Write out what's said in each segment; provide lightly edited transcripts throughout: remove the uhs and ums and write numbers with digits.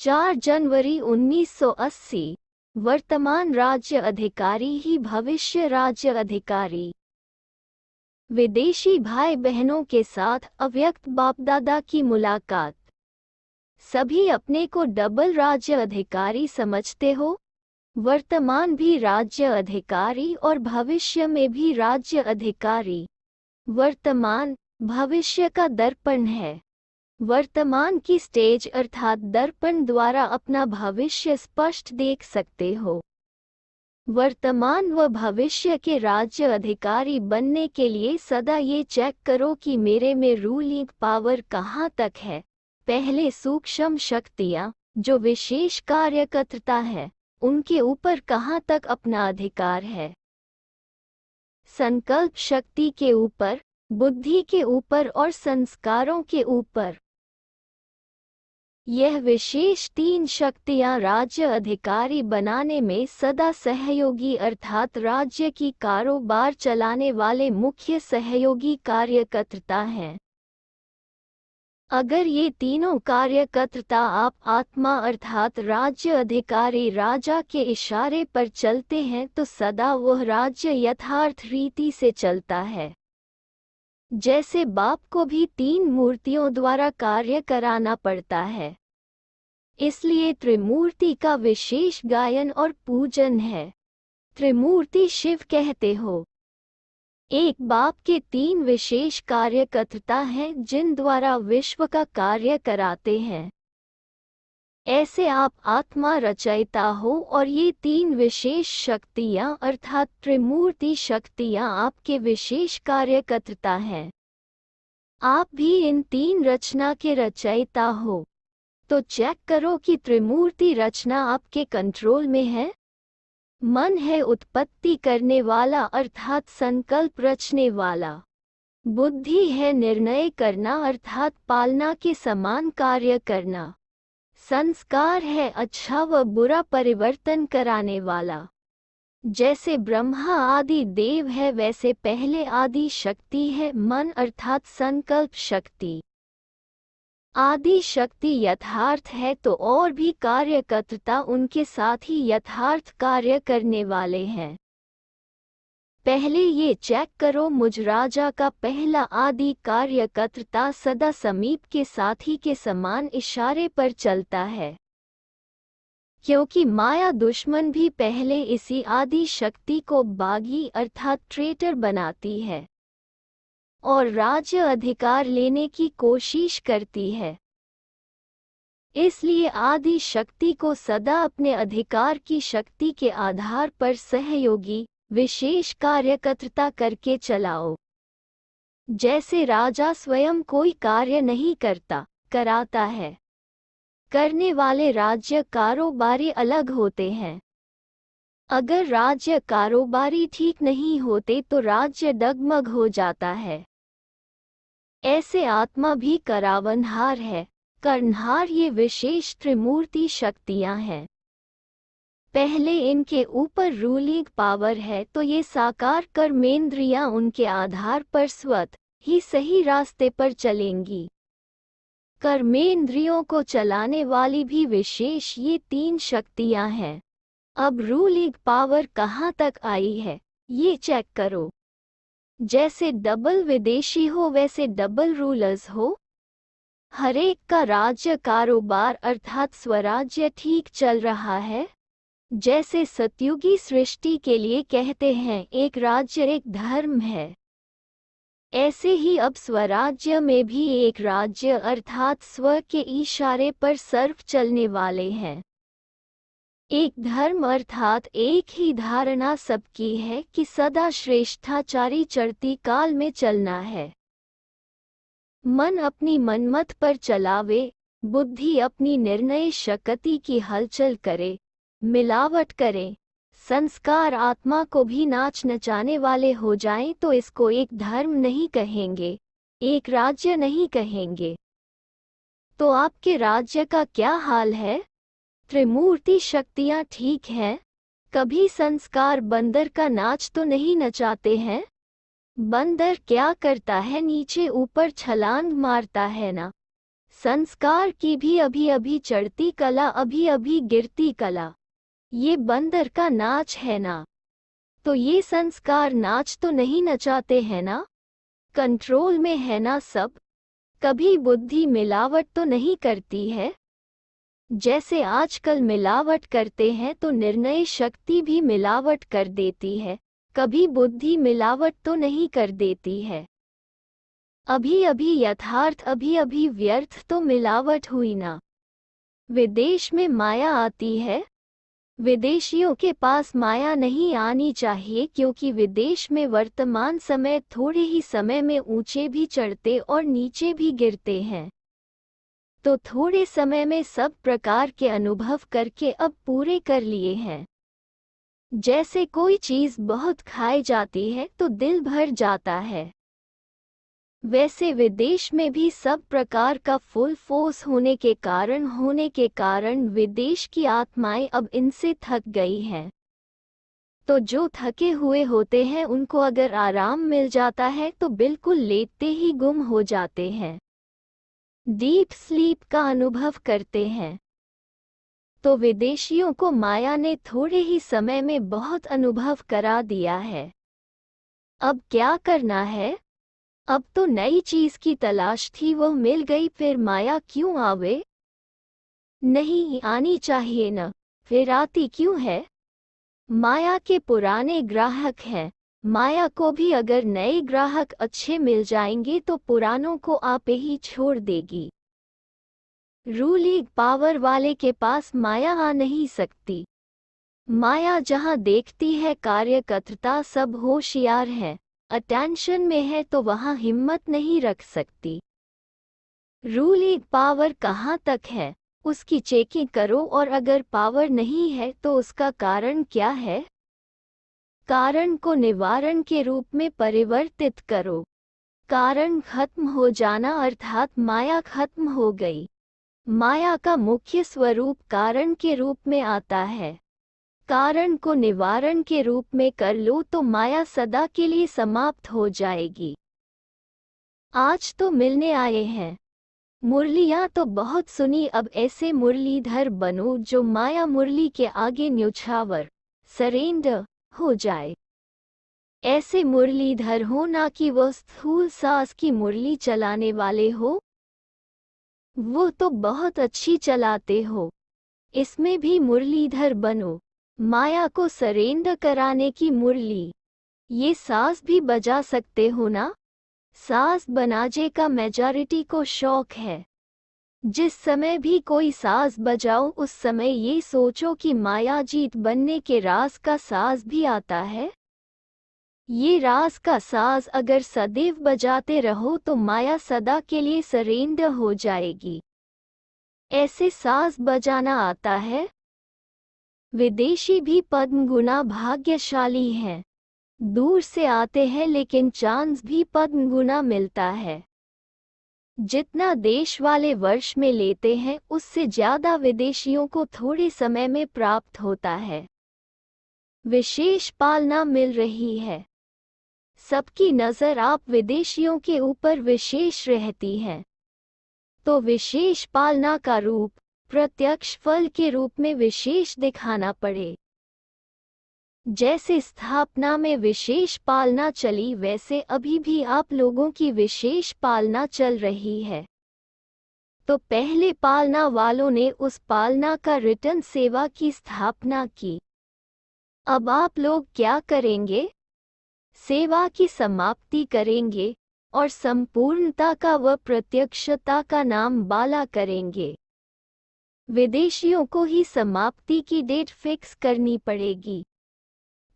4 जनवरी 1980। वर्तमान राज्य अधिकारी ही भविष्य राज्य अधिकारी। विदेशी भाई बहनों के साथ अव्यक्त बापदादा की मुलाकात। सभी अपने को डबल राज्य अधिकारी समझते हो। वर्तमान भी राज्य अधिकारी और भविष्य में भी राज्य अधिकारी। वर्तमान भविष्य का दर्पण है। वर्तमान की स्टेज अर्थात दर्पण द्वारा अपना भविष्य स्पष्ट देख सकते हो। वर्तमान व भविष्य के राज्य अधिकारी बनने के लिए सदा ये चेक करो कि मेरे में रूलिंग पावर कहाँ तक है। पहले सूक्ष्म शक्तियाँ जो विशेष कार्यकर्ता है उनके ऊपर कहाँ तक अपना अधिकार है। संकल्प शक्ति के ऊपर, बुद्धि के ऊपर और संस्कारों के ऊपर। यह विशेष 3 शक्तियां राज्य अधिकारी बनाने में सदा सहयोगी अर्थात राज्य की कारोबार चलाने वाले मुख्य सहयोगी कार्यकर्ता हैं। अगर ये तीनों कार्यकर्ता आप आत्मा अर्थात राज्य अधिकारी राजा के इशारे पर चलते हैं तो सदा वह राज्य यथार्थ रीति से चलता है। जैसे बाप को भी 3 मूर्तियों द्वारा कार्य कराना पड़ता है, इसलिए त्रिमूर्ति का विशेष गायन और पूजन है। त्रिमूर्ति शिव कहते हो। एक बाप के 3 विशेष कार्यकर्ता हैं जिन द्वारा विश्व का कार्य कराते हैं। ऐसे आप आत्मा रचयिता हो और ये 3 विशेष शक्तियाँ अर्थात त्रिमूर्ति शक्तियाँ आपके विशेष कार्यकर्ता हैं। आप भी इन 3 रचना के रचयिता हो। तो चेक करो कि त्रिमूर्ति रचना आपके कंट्रोल में है। मन है उत्पत्ति करने वाला अर्थात संकल्प रचने वाला। बुद्धि है निर्णय करना अर्थात पालना के समान कार्य करना। संस्कार है अच्छा व बुरा परिवर्तन कराने वाला। जैसे ब्रह्मा आदि देव है वैसे पहले आदि शक्ति है मन अर्थात संकल्प शक्ति। आदि शक्ति यथार्थ है तो और भी कार्यकर्ता उनके साथ ही यथार्थ कार्य करने वाले हैं। पहले ये चेक करो मुझ राजा का पहला आदि कार्यकर्ता सदा समीप के साथी के समान इशारे पर चलता है, क्योंकि माया दुश्मन भी पहले इसी आदि शक्ति को बागी अर्थात ट्रेटर बनाती है और राज्य अधिकार लेने की कोशिश करती है। इसलिए आदि शक्ति को सदा अपने अधिकार की शक्ति के आधार पर सहयोगी विशेष कार्यकर्ता करके चलाओ। जैसे राजा स्वयं कोई कार्य नहीं करता, कराता है। करने वाले राज्य कारोबारी अलग होते हैं। अगर राज्य कारोबारी ठीक नहीं होते तो राज्य डगमग हो जाता है। ऐसे आत्मा भी करावनहार है, कर्णहार ये विशेष त्रिमूर्ति शक्तियां हैं। पहले इनके ऊपर रूलिंग पावर है तो ये साकार कर्मेंद्रियां उनके आधार पर स्वतः ही सही रास्ते पर चलेंगी। कर्मेंद्रियों को चलाने वाली भी विशेष ये 3 शक्तियां हैं। अब रूलिंग पावर कहाँ तक आई है ये चेक करो। जैसे डबल विदेशी हो वैसे डबल रूलर्स हो। हरेक का राज्य कारोबार अर्थात स्वराज्य ठीक चल रहा है। जैसे सतयुगी सृष्टि के लिए कहते हैं एक राज्य एक धर्म है, ऐसे ही अब स्वराज्य में भी एक राज्य अर्थात स्व के इशारे पर सर्व चलने वाले हैं। एक धर्म अर्थात एक ही धारणा सबकी है कि सदा श्रेष्ठाचारी चढ़ती काल में चलना है। मन अपनी मनमत पर चलावे, बुद्धि अपनी निर्णय शक्ति की हलचल करे, मिलावट करे, संस्कार आत्मा को भी नाच नचाने वाले हो जाएं तो इसको एक धर्म नहीं कहेंगे, एक राज्य नहीं कहेंगे। तो आपके राज्य का क्या हाल है? त्रिमूर्ति शक्तियाँ ठीक हैं? कभी संस्कार बंदर का नाच तो नहीं नचाते हैं? बंदर क्या करता है, नीचे ऊपर छलांग मारता है ना। संस्कार की भी अभी अभी चढ़ती कला, अभी अभी गिरती कला। ये बंदर का नाच है ना, तो ये संस्कार नाच तो नहीं नचाते हैं ना, कंट्रोल में है ना सब। कभी बुद्धि मिलावट तो नहीं करती है। जैसे आजकल मिलावट करते हैं तो निर्णय शक्ति भी मिलावट कर देती है, कभी बुद्धि मिलावट तो नहीं कर देती है। अभी अभी यथार्थ, अभी अभी व्यर्थ तो मिलावट हुई ना। विदेश में माया आती है, विदेशियों के पास माया नहीं आनी चाहिए, क्योंकि विदेश में वर्तमान समय थोड़े ही समय में ऊंचे भी चढ़ते और नीचे भी गिरते हैं। तो थोड़े समय में सब प्रकार के अनुभव करके अब पूरे कर लिए हैं। जैसे कोई चीज बहुत खाई जाती है तो दिल भर जाता है, वैसे विदेश में भी सब प्रकार का फुल फोर्स होने के कारण विदेश की आत्माएं अब इनसे थक गई हैं। तो जो थके हुए होते हैं उनको अगर आराम मिल जाता है तो बिल्कुल लेटते ही गुम हो जाते हैं, डीप स्लीप का अनुभव करते हैं। तो विदेशियों को माया ने थोड़े ही समय में बहुत अनुभव करा दिया है। अब क्या करना है? अब तो नई चीज की तलाश थी, वो मिल गई, फिर माया क्यों आवे? नहीं आनी चाहिए न, फिर आती क्यों है? माया के पुराने ग्राहक हैं, माया को भी अगर नए ग्राहक अच्छे मिल जाएंगे तो पुरानों को आपे ही छोड़ देगी। रूलिंग पावर वाले के पास माया आ नहीं सकती। माया जहाँ देखती है कार्यकर्ता सब होशियार है, अटेंशन में है, तो वहाँ हिम्मत नहीं रख सकती। रूलिंग पावर कहाँ तक है उसकी चेकिंग करो, और अगर पावर नहीं है तो उसका कारण क्या है? कारण को निवारण के रूप में परिवर्तित करो। कारण खत्म हो जाना अर्थात माया खत्म हो गई। माया का मुख्य स्वरूप कारण के रूप में आता है। कारण को निवारण के रूप में कर लो तो माया सदा के लिए समाप्त हो जाएगी। आज तो मिलने आए हैं, मुरलियाँ तो बहुत सुनी, अब ऐसे मुरलीधर बनो जो माया मुरली के आगे न्यौछावर सरेंडर हो जाए। ऐसे मुरलीधर हो ना कि वो स्थूल सास की मुरली चलाने वाले हो। वो तो बहुत अच्छी चलाते हो, इसमें भी मुरलीधर बनो। माया को सरेंडर कराने की मुरली, ये सास भी बजा सकते हो ना। सास बनाजे का मेजॉरिटी को शौक है। जिस समय भी कोई साज बजाओ उस समय ये सोचो कि माया जीत बनने के राज का साज भी आता है। ये राज का साज अगर सदैव बजाते रहो तो माया सदा के लिए सरेंडर हो जाएगी। ऐसे साज बजाना आता है। विदेशी भी पद्म गुना भाग्यशाली हैं, दूर से आते हैं लेकिन चांस भी पद्म गुना मिलता है। जितना देश वाले वर्ष में लेते हैं उससे ज्यादा विदेशियों को थोड़े समय में प्राप्त होता है। विशेष पालना मिल रही है, सबकी नज़र आप विदेशियों के ऊपर विशेष रहती है। तो विशेष पालना का रूप प्रत्यक्ष फल के रूप में विशेष दिखाना पड़े। जैसे स्थापना में विशेष पालना चली वैसे अभी भी आप लोगों की विशेष पालना चल रही है। तो पहले पालना वालों ने उस पालना का रिटर्न सेवा की स्थापना की। अब आप लोग क्या करेंगे? सेवा की समाप्ति करेंगे और संपूर्णता का व प्रत्यक्षता का नाम बाला करेंगे। विदेशियों को ही समाप्ति की डेट फिक्स करनी पड़ेगी।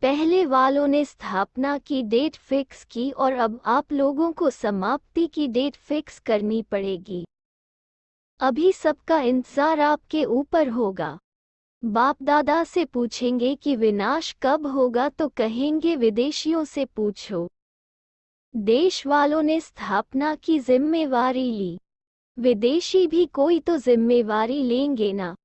पहले वालों ने स्थापना की डेट फिक्स की और अब आप लोगों को समाप्ति की डेट फिक्स करनी पड़ेगी। अभी सबका इंतजार आपके ऊपर होगा। बाप दादा से पूछेंगे कि विनाश कब होगा तो कहेंगे विदेशियों से पूछो। देश वालों ने स्थापना की जिम्मेवारी ली, विदेशी भी कोई तो जिम्मेवारी लेंगे ना।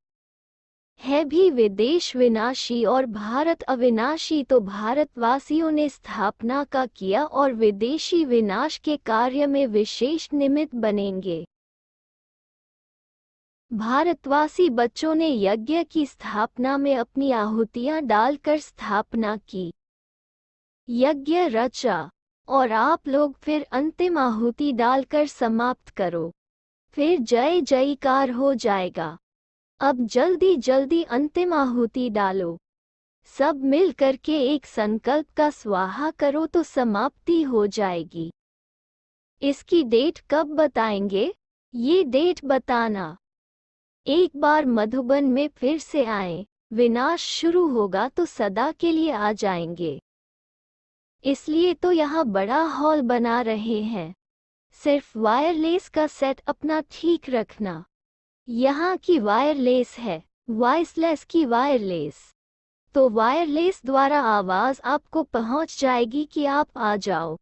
है भी विदेश विनाशी और भारत अविनाशी, तो भारतवासियों ने स्थापना का किया और विदेशी विनाश के कार्य में विशेष निमित्त बनेंगे। भारतवासी बच्चों ने यज्ञ की स्थापना में अपनी आहुतियां डालकर स्थापना की, यज्ञ रचा, और आप लोग फिर अंतिम आहुति डालकर समाप्त करो, फिर जय जयकार हो जाएगा। अब जल्दी जल्दी अंतिम आहुति डालो, सब मिल करके एक संकल्प का स्वाहा करो तो समाप्ति हो जाएगी। इसकी डेट कब बताएंगे? ये डेट बताना। एक बार मधुबन में फिर से आए, विनाश शुरू होगा तो सदा के लिए आ जाएंगे। इसलिए तो यहाँ बड़ा हॉल बना रहे हैं। सिर्फ वायरलेस का सेट अपना ठीक रखना। यहाँ की वायरलेस है, वॉइसलेस की वायरलेस। तो वायरलेस द्वारा आवाज़ आपको पहुँच जाएगी कि आप आ जाओ।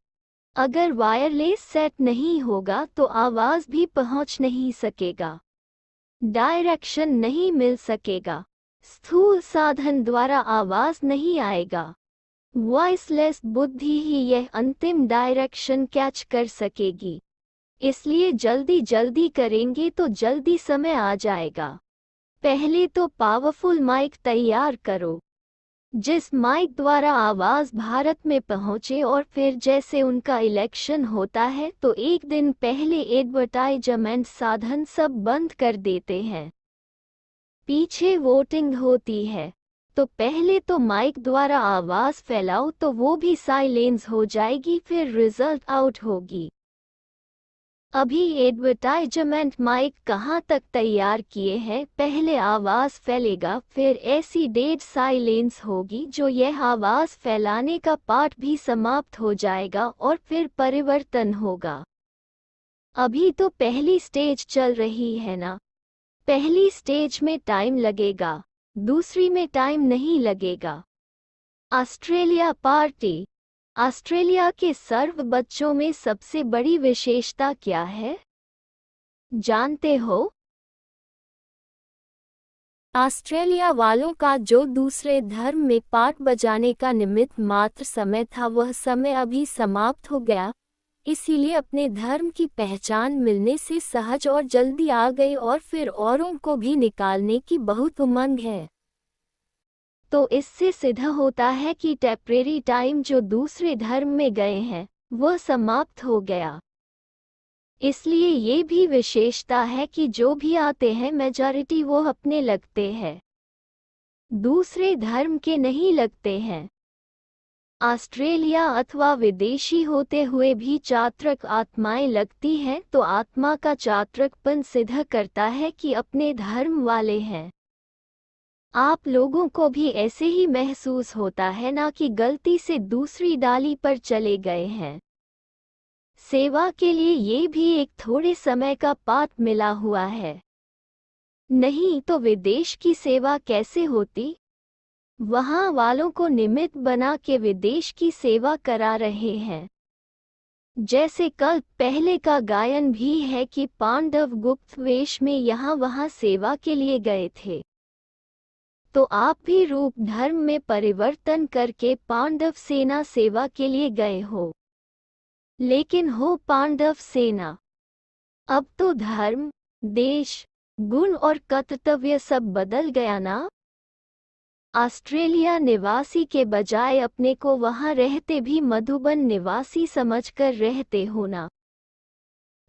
अगर वायरलेस सेट नहीं होगा तो आवाज़ भी पहुँच नहीं सकेगा, डायरेक्शन नहीं मिल सकेगा, स्थूल साधन द्वारा आवाज़ नहीं आएगा। वॉइसलेस बुद्धि ही यह अंतिम डायरेक्शन कैच कर सकेगी। इसलिए जल्दी जल्दी करेंगे तो जल्दी समय आ जाएगा। पहले तो पावरफुल माइक तैयार करो, जिस माइक द्वारा आवाज़ भारत में पहुँचे, और फिर जैसे उनका इलेक्शन होता है तो एक दिन पहले एडवर्टाइजमेंट साधन सब बंद कर देते हैं। पीछे वोटिंग होती है तो पहले तो माइक द्वारा आवाज़ फैलाओ तो वो भी साइलेंस हो जाएगी, फिर रिजल्ट आउट होगी। अभी एडवर्टाइजमेंट माइक कहाँ तक तैयार किए हैं? पहले आवाज़ फैलेगा, फिर ऐसी डेड साइलेंस होगी जो यह आवाज़ फैलाने का पार्ट भी समाप्त हो जाएगा और फिर परिवर्तन होगा। अभी तो पहली स्टेज चल रही है ना, पहली स्टेज में टाइम लगेगा, दूसरी में टाइम नहीं लगेगा। Australia party. ऑस्ट्रेलिया के सर्व बच्चों में सबसे बड़ी विशेषता क्या है, जानते हो? ऑस्ट्रेलिया वालों का जो दूसरे धर्म में पार्ट बजाने का निमित्त मात्र समय था, वह समय अभी समाप्त हो गया। इसीलिए अपने धर्म की पहचान मिलने से सहज और जल्दी आ गई और फिर औरों को भी निकालने की बहुत उमंग है। तो इससे सिद्ध होता है कि टेम्परेरी टाइम जो दूसरे धर्म में गए हैं वह समाप्त हो गया। इसलिए ये भी विशेषता है कि जो भी आते हैं मेजॉरिटी वो अपने लगते हैं, दूसरे धर्म के नहीं लगते हैं। ऑस्ट्रेलिया अथवा विदेशी होते हुए भी चात्रक आत्माएं लगती हैं, तो आत्मा का चात्रकपन सिद्ध करता है कि अपने धर्म वाले हैं। आप लोगों को भी ऐसे ही महसूस होता है ना कि गलती से दूसरी डाली पर चले गए हैं। सेवा के लिए ये भी एक थोड़े समय का पाठ मिला हुआ है, नहीं तो विदेश की सेवा कैसे होती? वहाँ वालों को निमित्त बना के विदेश की सेवा करा रहे हैं। जैसे कल पहले का गायन भी है कि पांडव गुप्त वेश में यहाँ वहाँ सेवा के लिए गए थे, तो आप भी रूप धर्म में परिवर्तन करके पांडव सेना सेवा के लिए गए हो, लेकिन हो पांडव सेना। अब तो धर्म, देश, गुण और कर्तव्य सब बदल गया ना। ऑस्ट्रेलिया निवासी के बजाय अपने को वहां रहते भी मधुबन निवासी समझकर रहते हो ना।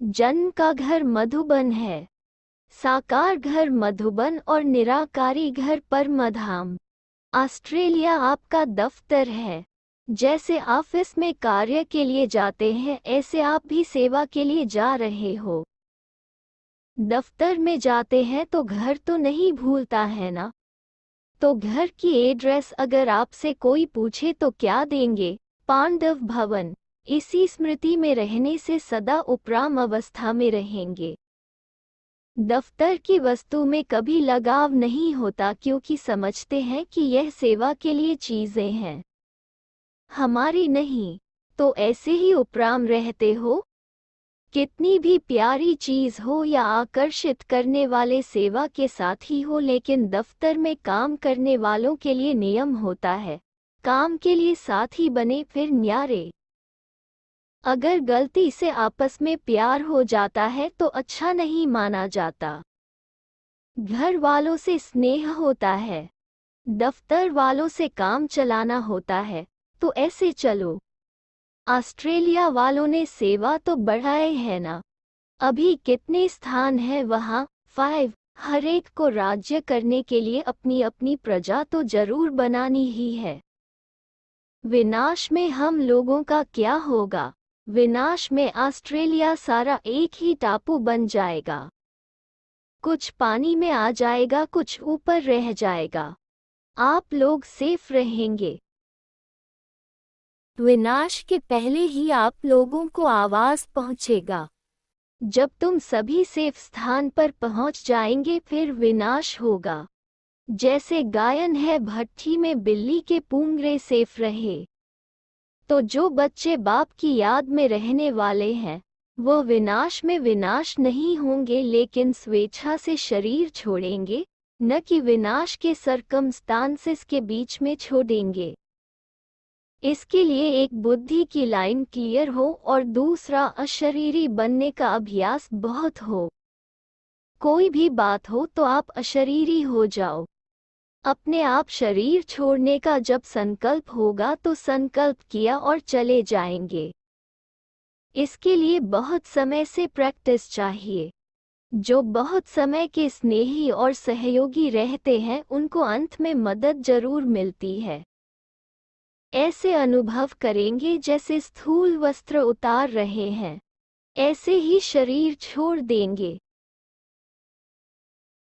जन्म का घर मधुबन है, साकार घर मधुबन और निराकारी घर परमधाम। ऑस्ट्रेलिया आपका दफ्तर है। जैसे ऑफिस में कार्य के लिए जाते हैं ऐसे आप भी सेवा के लिए जा रहे हो। दफ्तर में जाते हैं तो घर तो नहीं भूलता है ना। तो घर की एड्रेस अगर आपसे कोई पूछे तो क्या देंगे? पांडव भवन। इसी स्मृति में रहने से सदा उपराम अवस्था में रहेंगे। दफ्तर की वस्तु में कभी लगाव नहीं होता, क्योंकि समझते हैं कि यह सेवा के लिए चीजें हैं, हमारी नहीं। तो ऐसे ही उपराम रहते हो। कितनी भी प्यारी चीज हो या आकर्षित करने वाले सेवा के साथी हो, लेकिन दफ्तर में काम करने वालों के लिए नियम होता है, काम के लिए साथी बने फिर न्यारे। अगर गलती से आपस में प्यार हो जाता है तो अच्छा नहीं माना जाता। घर वालों से स्नेह होता है, दफ्तर वालों से काम चलाना होता है, तो ऐसे चलो। ऑस्ट्रेलिया वालों ने सेवा तो बढ़ाए है ना। अभी कितने स्थान है वहाँ? 5। हर एक को राज्य करने के लिए अपनी अपनी प्रजा तो जरूर बनानी ही है। विनाश में हम लोगों का क्या होगा? विनाश में ऑस्ट्रेलिया सारा एक ही टापू बन जाएगा। कुछ पानी में आ जाएगा, कुछ ऊपर रह जाएगा। आप लोग सेफ रहेंगे। विनाश के पहले ही आप लोगों को आवाज पहुंचेगा। जब तुम सभी सेफ स्थान पर पहुंच जाएंगे फिर विनाश होगा। जैसे गायन है, भट्ठी में बिल्ली के पूंगरे सेफ रहे। तो जो बच्चे बाप की याद में रहने वाले हैं वो विनाश में विनाश नहीं होंगे, लेकिन स्वेच्छा से शरीर छोड़ेंगे, न कि विनाश के सरकमस्टांसेस के बीच में छोड़ेंगे। इसके लिए एक बुद्धि की लाइन क्लियर हो और दूसरा अशरीरी बनने का अभ्यास बहुत हो। कोई भी बात हो तो आप अशरीरी हो जाओ। अपने आप शरीर छोड़ने का जब संकल्प होगा तो संकल्प किया और चले जाएंगे। इसके लिए बहुत समय से प्रैक्टिस चाहिए। जो बहुत समय के स्नेही और सहयोगी रहते हैं उनको अंत में मदद जरूर मिलती है। ऐसे अनुभव करेंगे जैसे स्थूल वस्त्र उतार रहे हैं, ऐसे ही शरीर छोड़ देंगे।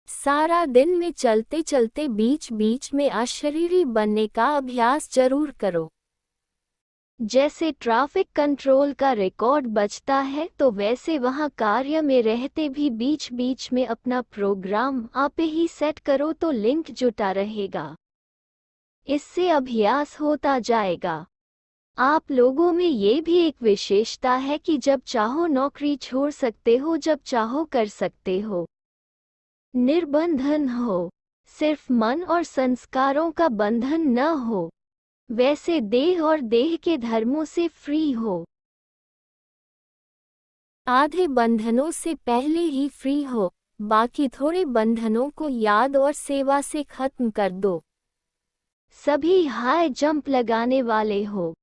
सारा दिन में चलते चलते बीच बीच में अशरीरी बनने का अभ्यास जरूर करो। जैसे ट्रैफिक कंट्रोल का रिकॉर्ड बचता है तो वैसे वहाँ कार्य में रहते भी बीच बीच में अपना प्रोग्राम आप ही सेट करो तो लिंक जुटा रहेगा। इससे अभ्यास होता जाएगा। आप लोगों में ये भी एक विशेषता है कि जब चाहो नौकरी छोड़ सकते हो, जब चाहो कर सकते हो। निर्बंधन हो, सिर्फ मन और संस्कारों का बंधन न हो। वैसे देह और देह के धर्मों से फ्री हो। आधे बंधनों से पहले ही फ्री हो, बाकी थोड़े बंधनों को याद और सेवा से खत्म कर दो। सभी हाई जंप लगाने वाले हो।